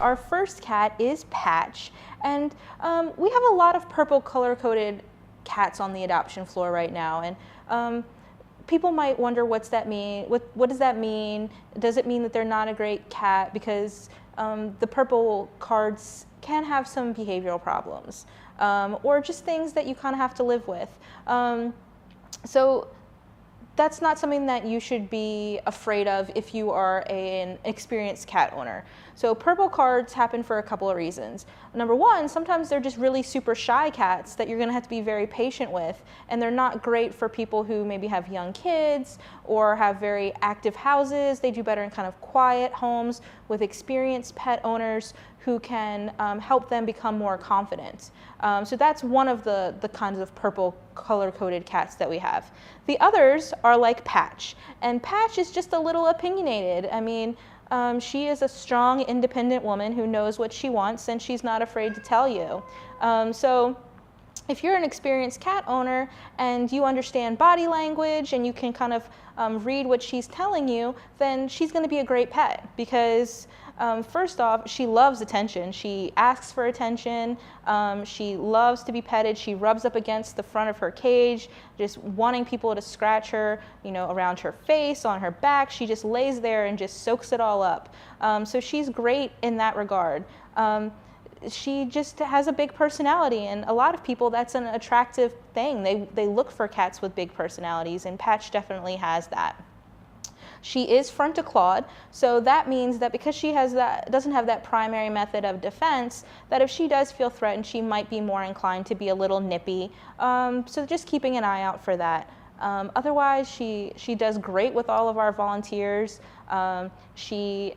our first cat is Patch, and we have a lot of purple color-coded cats on the adoption floor right now, and people might wonder what's that mean. What does that mean? Does it mean that they're not a great cat? Because the purple cards can have some behavioral problems, or just things that you kind of have to live with. So that's not something that you should be afraid of if you are an experienced cat owner. So purple cards happen for a couple of reasons. Number one, sometimes they're just really super shy cats that you're gonna have to be very patient with, and they're not great for people who maybe have young kids or have very active houses. They do better in kind of quiet homes with experienced pet owners who can help them become more confident. So that's one of the kinds of purple color-coded cats that we have. The others are like Patch, and Patch is just a little opinionated. I mean, she is a strong, independent woman who knows what she wants, and she's not afraid to tell you. So if you're an experienced cat owner and you understand body language and you can kind of read what she's telling you, then she's going to be a great pet because first off, she loves attention. She asks for attention. She loves to be petted. She rubs up against the front of her cage, just wanting people to scratch her, around her face, on her back. She just lays there and just soaks it all up. So she's great in that regard. She just has a big personality, and a lot of people, that's an attractive thing. They look for cats with big personalities, and Patch definitely has that. She is front to clawed, so that means that because she doesn't have that primary method of defense, that if she does feel threatened, she might be more inclined to be a little nippy. So just keeping an eye out for that. Otherwise, she does great with all of our volunteers. She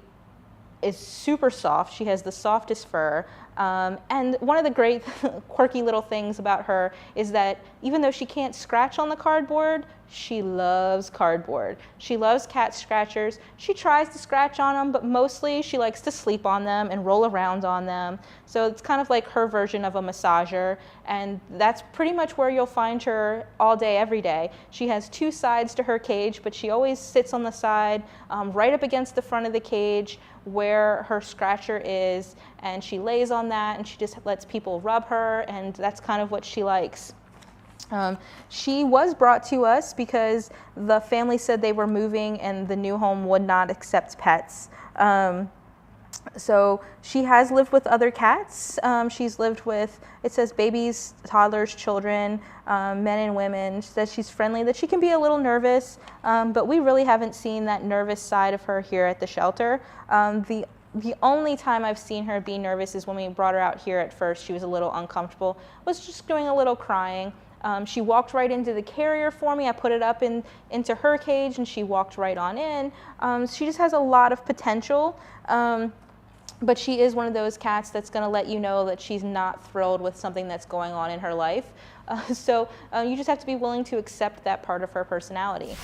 is super soft. She has the softest fur. And one of the great quirky little things about her is that even though she can't scratch on the cardboard, she loves cardboard. She loves cat scratchers. She tries to scratch on them, but mostly she likes to sleep on them and roll around on them. So it's kind of like her version of a massager, and that's pretty much where you'll find her all day, every day. She has two sides to her cage, but she always sits on the side right up against the front of the cage where her scratcher is, and she lays on that and she just lets people rub her, and that's kind of what she likes. She was brought to us because the family said they were moving and the new home would not accept pets. So she has lived with other cats. She's lived with, it says babies, toddlers, children, men and women. She says she's friendly, that she can be a little nervous, but we really haven't seen that nervous side of her here at the shelter. The only time I've seen her be nervous is when we brought her out here at first. She was a little uncomfortable, was just doing a little crying. She walked right into the carrier for me. I put it up into her cage and she walked right on in. She just has a lot of potential, but she is one of those cats that's going to let you know that she's not thrilled with something that's going on in her life. So you just have to be willing to accept that part of her personality.